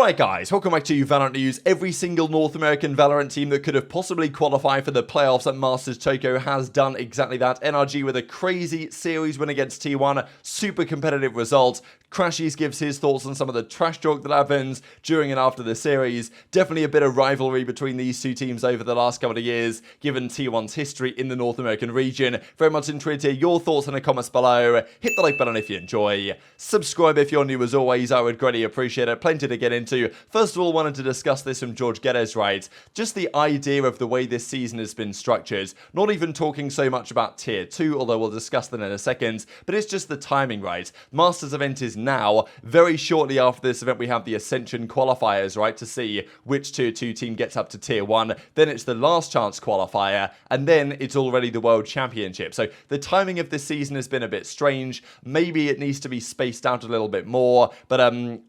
Alright guys, welcome back to Valorant News. Every single North American Valorant team that could have possibly qualified for the playoffs at Masters Tokyo has done exactly that. NRG with a crazy series win against T1, super competitive result. Crashies gives his thoughts on some of the trash talk that happens during and after the series. Definitely a bit of rivalry between these two teams over the last couple of years, given T1's history in the North American region. Very much intrigued to hear your thoughts in the comments below. Hit the like button if you enjoy. Subscribe if you're new as always, I would greatly appreciate it. Plenty to get into. First of all, wanted to discuss this from George Geddes, right? Just the idea of the way this season has been structured. Not even talking so much about Tier 2, although we'll discuss that in a second, but it's just the timing, right? Masters event is now. Very shortly after this event, we have the Ascension qualifiers, right, to see which Tier 2 team gets up to Tier 1. Then it's the last chance qualifier, and then it's already the World Championship. So the timing of this season has been a bit strange. Maybe it needs to be spaced out a little bit more, but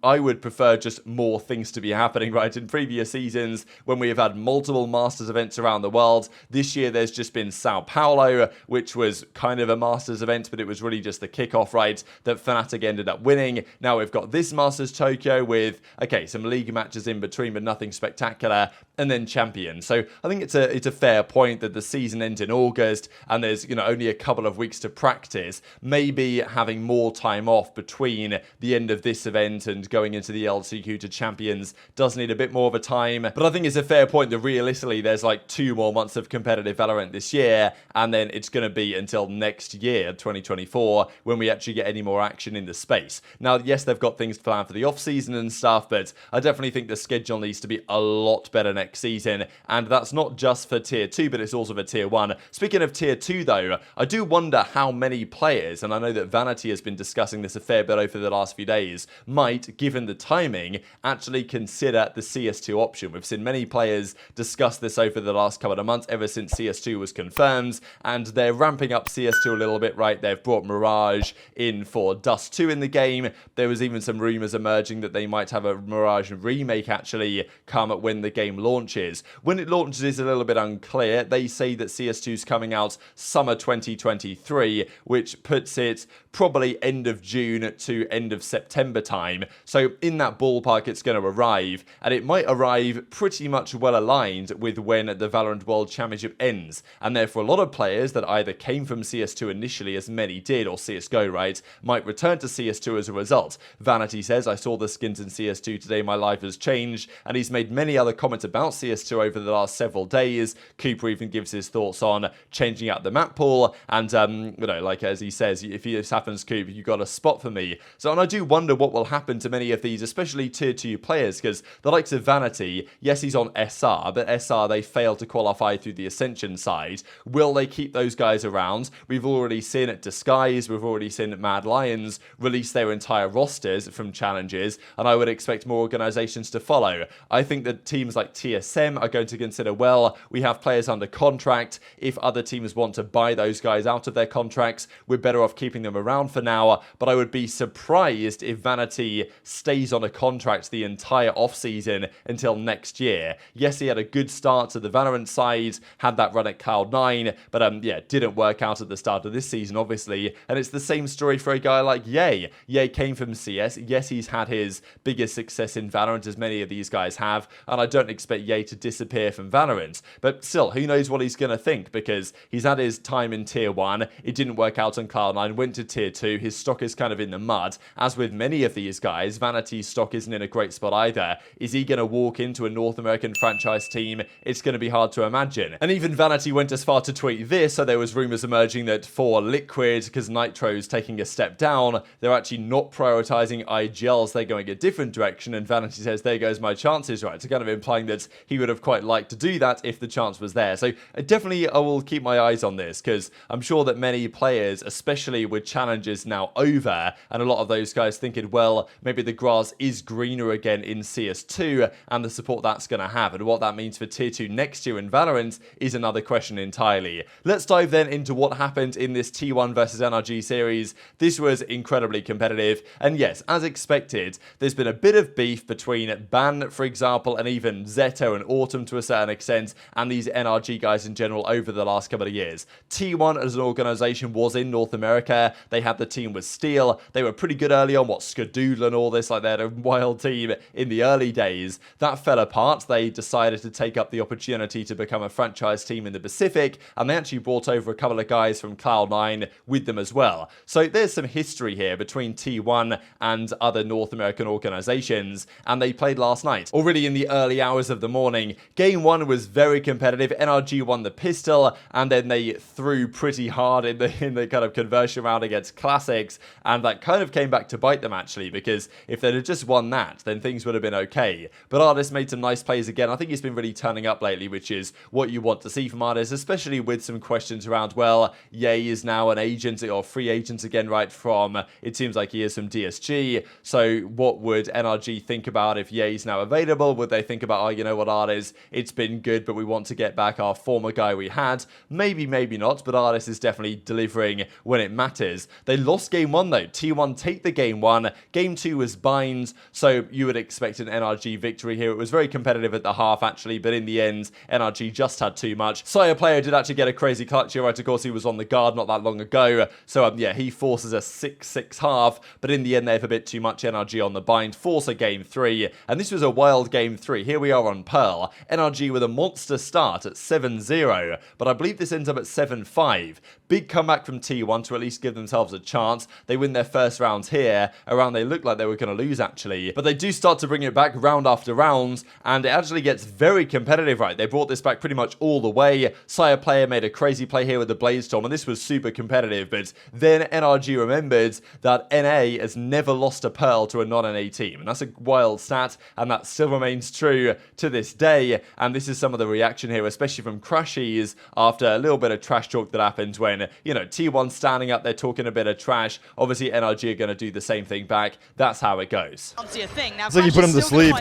I would prefer just more things to be happening, right? In previous seasons, when we have had multiple Masters events around the world, this year there's just been Sao Paulo, which was kind of a Masters event, but it was really just the kickoff, right, that Fnatic ended up winning. Now we've got this Masters Tokyo with, okay, some league matches in between, but nothing spectacular, and then Champions. So I think it's a fair point that the season ends in August, and there's, you know, only a couple of weeks to practice. Maybe having more time off between the end of this event and going into the LCQ to Champions does need a bit more of a time. But I think it's a fair point that realistically there's like 2 more months of competitive Valorant this year, and then it's going to be until next year, 2024, when we actually get any more action in the space. Now, yes, they've got things planned for the off-season and stuff, but I definitely think the schedule needs to be a lot better next season, and that's not just for Tier 2, but it's also for Tier 1. Speaking of Tier 2, though, I do wonder how many players, and I know that Vanity has been discussing this a fair bit over the last few days, might, given the timing, actually consider the CS2 option. We've seen many players discuss this over the last couple of months, ever since CS2 was confirmed, and they're ramping up CS2 a little bit, right? They've brought Mirage in for Dust 2 in the game. There was even some rumors emerging that they might have a Mirage remake actually come when the game launches. When it launches is a little bit unclear. They say that CS2 is coming out summer 2023, which puts it probably end of June to end of September time. So in that ballpark it's going to arrive, and it might arrive pretty much well aligned with when the Valorant World Championship ends, and therefore a lot of players that either came from CS2 initially, as many did, or CSGO, right, might return to CS2 as a result. Vanity says, I saw the skins in CS2 today, my life has changed, and he's made many other comments about CS2 over the last several days. Cooper even gives his thoughts on changing out the map pool, and you know, like as he says, if this happens, Cooper, you got a spot for me. So, and I do wonder what will happen to many of these, especially Tier 2 players, because the likes of Vanity, yes, he's on SR, but SR, they failed to qualify through the Ascension side. Will they keep those guys around? We've already seen it Disguise, we've already seen Mad Lions release their entire rosters from challenges, and I would expect more organizations to follow. I think that teams like TSM are going to consider, well, we have players under contract. If other teams want to buy those guys out of their contracts, we're better off keeping them around for now. But I would be surprised if Vanity stays on a contract the entire off-season until next year. Yes, he had a good start to the Valorant side, had that run at Cloud9, but yeah, didn't work out at the start of this season, obviously. And it's the same story for a guy like Ye. Ye came from CS. Yes, he's had his biggest success in Valorant, as many of these guys have, and I don't expect Ye to disappear from Valorant. But still, who knows what he's going to think, because he's had his time in Tier 1, it didn't work out on Cloud9, went to Tier 2, his stock is kind of in the mud. As with many of these guys, Vanity's stock isn't in a great spot either. Is he going to walk into a North American franchise team? It's going to be hard to imagine. And even Vanity went as far to tweet this, so there was rumors emerging that for Liquid, because Nitro's taking a step down, they're actually not prioritizing IGLs, they're going a different direction, and Vanity says, there goes my chances, right? So kind of implying that he would have quite liked to do that if the chance was there. So definitely I will keep my eyes on this, because I'm sure that many players, especially with challenges now over, and a lot of those guys thinking, well, maybe the grass is greener again in CS2, and the support that's going to have, and what that means for Tier 2 next year in Valorant is another question entirely. Let's dive then into what happened in this T1 versus NRG series. This was incredibly competitive, and yes, as expected, there's been a bit of beef between Ban, for example, and even Zeto and Autumn to a certain extent, and these NRG guys in general over the last couple of years. T1 as an organization was in North America. They had the team with Steel. They were pretty good early on, Skadoodle and all this, like they had a wild team. team in the early days. That fell apart. They decided to take up the opportunity to become a franchise team in the Pacific, and they actually brought over a couple of guys from Cloud9 with them as well. So there's some history here between T1 and other North American organizations, and they played last night. Already in the early hours of the morning, game 1 was very competitive. NRG won the pistol, and then they threw pretty hard in the kind of conversion round against Classics, and that kind of came back to bite them actually, because if they'd have just won that, then things would have been okay. But Artis made some nice plays again. I think he's been really turning up lately, which is what you want to see from Artis, especially with some questions around, well, Ye is now an agent or free agent again, right, from, it seems like he is from DSG. So what would NRG think about if Ye is now available? Would they think about, oh, you know what, Artis, it's been good, but we want to get back our former guy we had? Maybe, maybe not, but Artis is definitely delivering when it matters. They lost game 1 though. T1 take the game 1. Game 2 was binds, so you would expect an NRG victory here. It was very competitive at the half actually, but in the end, NRG just had too much. Sire player did actually get a crazy clutch here, right? Of course, he was on the guard not that long ago, so yeah, he forces a 6-6 half, but in the end, they have a bit too much NRG on the bind, force a game 3, and this was a wild game 3. Here we are on Pearl. NRG with a monster start at 7-0, but I believe this ends up at 7-5. Big comeback from T1 to at least give themselves a chance. They win their first rounds here, a round they looked like they were going to lose actually, but they do start to bring it back round after round, and it actually gets very competitive, right? They brought this back pretty much all the way. Sire player made a crazy play here with the Blaze Storm, and this was super competitive, but then NRG remembered that NA has never lost a Pearl to a non-NA team, and that's a wild stat, and that still remains true to this day. And this is some of the reaction here, especially from Crushies, after a little bit of trash talk that happened when, you know, T1 standing up, they're talking a bit of trash. Obviously, NRG are going to do the same thing back. That's how it goes. It's like you put him to sleep.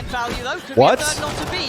What?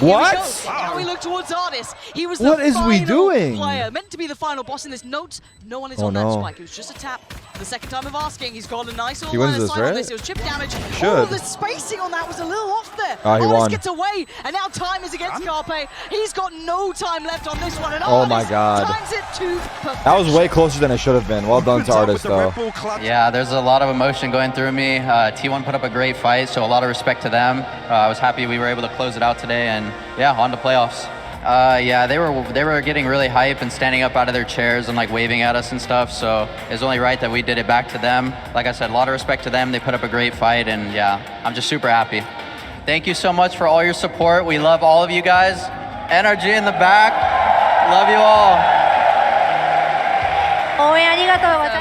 What? Now we look towards Artis. He was what the is we doing? player, meant to be the final boss in this note. No one is on that spike. It was just a tap. The second time of asking, he's got a nice little line of sight on this. It was chip damage. Oh, the spacing on that was a little off there. Artis gets away, and now time is against Carpe. He's got no time left on this one, and oh my god, times it to perfection. That was way closer than it should have been. Well done to Artis though. Yeah, there's a lot of emotion going through me. T1 put up a great fight, so a lot of respect to them. I was happy we were able to close it out today, and yeah, on to playoffs. Yeah, they were getting really hype and standing up out of their chairs and like waving at us and stuff, so it's only right that we did it back to them. Like I said, a lot of respect to them. They put up a great fight, and yeah, I'm just super happy. Thank you so much for all your support. We love all of you guys. NRG in the back. Love you all.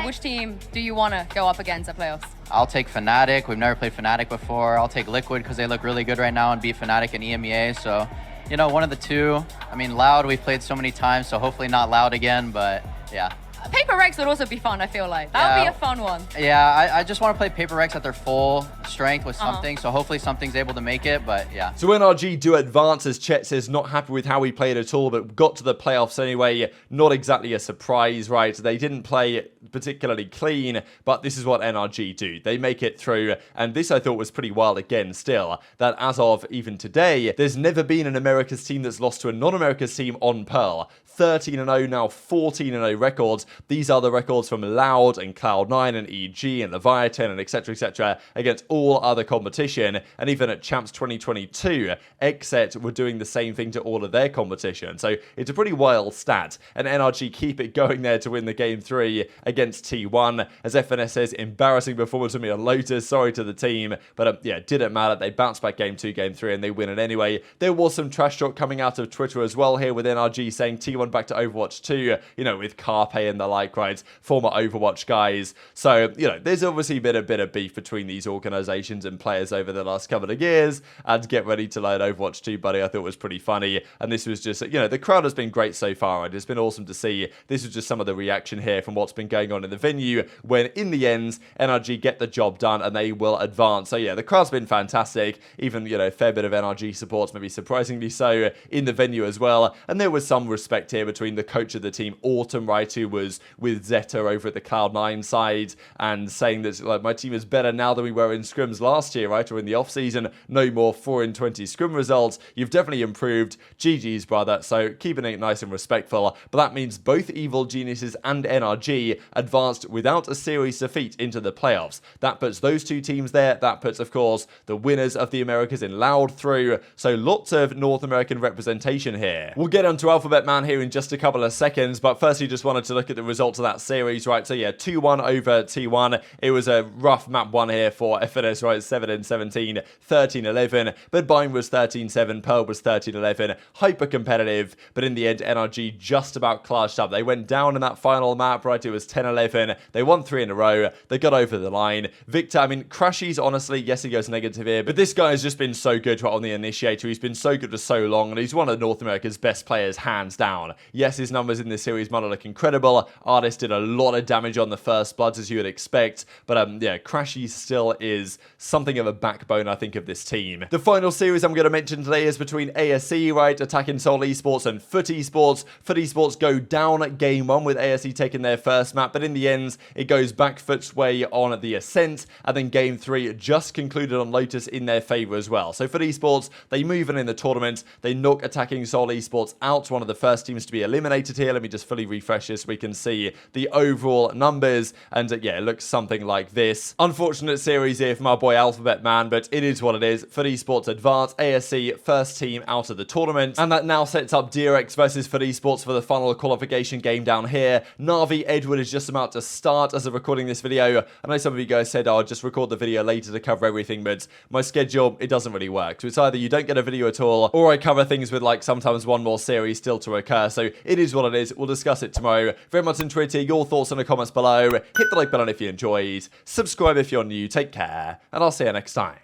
Which team do you want to go up against at playoffs? I'll take Fnatic. We've never played Fnatic before. I'll take Liquid because they look really good right now and beat Fnatic and EMEA. So, you know, one of the two. I mean, Loud we've played so many times, so hopefully not Loud again, but yeah. Paper Rex would also be fun, I feel like. That would be a fun one. Yeah, I just want to play Paper Rex at their full strength with something, so hopefully something's able to make it, but yeah. So NRG do advance, as Chet says, not happy with how he played at all, but got to the playoffs anyway. Not exactly a surprise, right? They didn't play particularly clean, but this is what NRG do. They make it through, and this I thought was pretty wild again still, that as of even today, there's never been an Americas team that's lost to a non-Americas team on Pearl. 13-0, now 14-0 records. These are the records from Loud and Cloud9 and EG and Leviathan and etc. against all other competition. And even at Champs 2022, XSET were doing the same thing to all of their competition. So it's a pretty wild stat. And NRG keep it going there to win the game 3 against T1. As FNS says, embarrassing performance from me on Lotus. Sorry to the team. But yeah, didn't matter. They bounced back game 2, game 3, and they win it anyway. There was some trash talk coming out of Twitter as well here with NRG saying T1 back to Overwatch 2, you know, with Carpe and the like, right? Former Overwatch guys. So, you know, there's obviously been a bit of beef between these organizations and players over the last couple of years. And get ready to learn Overwatch 2, buddy. I thought was pretty funny. And this was just, you know, the crowd has been great so far. And it's been awesome to see. This was just some of the reaction here from what's been going on in the venue, when in the end, NRG get the job done and they will advance. So yeah, the crowd's been fantastic. Even, you know, a fair bit of NRG supports, maybe surprisingly so, in the venue as well. And there was some respect here between the coach of the team, Autumn, right, who was was with Zeta over at the Cloud9 side and saying that like, my team is better now than we were in scrims last year, right, or in the off-season. No more 4-in-20 scrim results. You've definitely improved. GG's, brother. So keeping it nice and respectful. But that means both Evil Geniuses and NRG advanced without a series defeat into the playoffs. That puts those two teams there. That puts, of course, the winners of the Americas in Loud through. So lots of North American representation here. We'll get onto Alphabet Man here in just a couple of seconds, but firstly just wanted to look at the results of that series, right? So yeah, 2-1 over T1. It was a rough map one here for FNS, right? 7-17, 13-11, but Bine was 13-7, Pearl was 13-11, hyper competitive, but in the end NRG just about clutched up. They went down in that final map, right? It was 10-11. They won 3 in a row. They got over the line. Victor, I mean, Crashies, honestly, yes, he goes negative here, but this guy has just been so good right on the initiator. He's been so good for so long, and he's one of North America's best players, hands down. Yes, his numbers in this series might not look incredible. Artist did a lot of damage on the first bloods, as you would expect, but yeah, Crashies still is something of a backbone, I think, of this team. The final series I'm going to mention today is between ASE, right, attacking Seoul Esports, and Foot Esports. Foot Esports go down at game 1 with ASE taking their first map, but in the end, it goes back Foot's way on the Ascent, and then game 3 just concluded on Lotus in their favour as well. So Foot Esports, they move in the tournament, they knock attacking Seoul Esports out, one of the first teams to be eliminated here. Let me just fully refresh this so we can see the overall numbers, and yeah, it looks something like this. Unfortunate series here for my boy Alphabet Man, but it is what it is. Foot Esports advance, ASE first team out of the tournament, and that now sets up DRX versus Foot Esports for the final qualification game down here. Na'Vi Edward is just about to start as of recording this video. I know some of you guys said, oh, I'll just record the video later to cover everything, but my schedule, it doesn't really work. So it's either you don't get a video at all, or I cover things with like sometimes one more series still to occur. So it is what it is. We'll discuss it tomorrow. Very much enjoyed to hear your thoughts in the comments below. Hit the like button if you enjoyed. Subscribe if you're new. Take care, and I'll see you next time.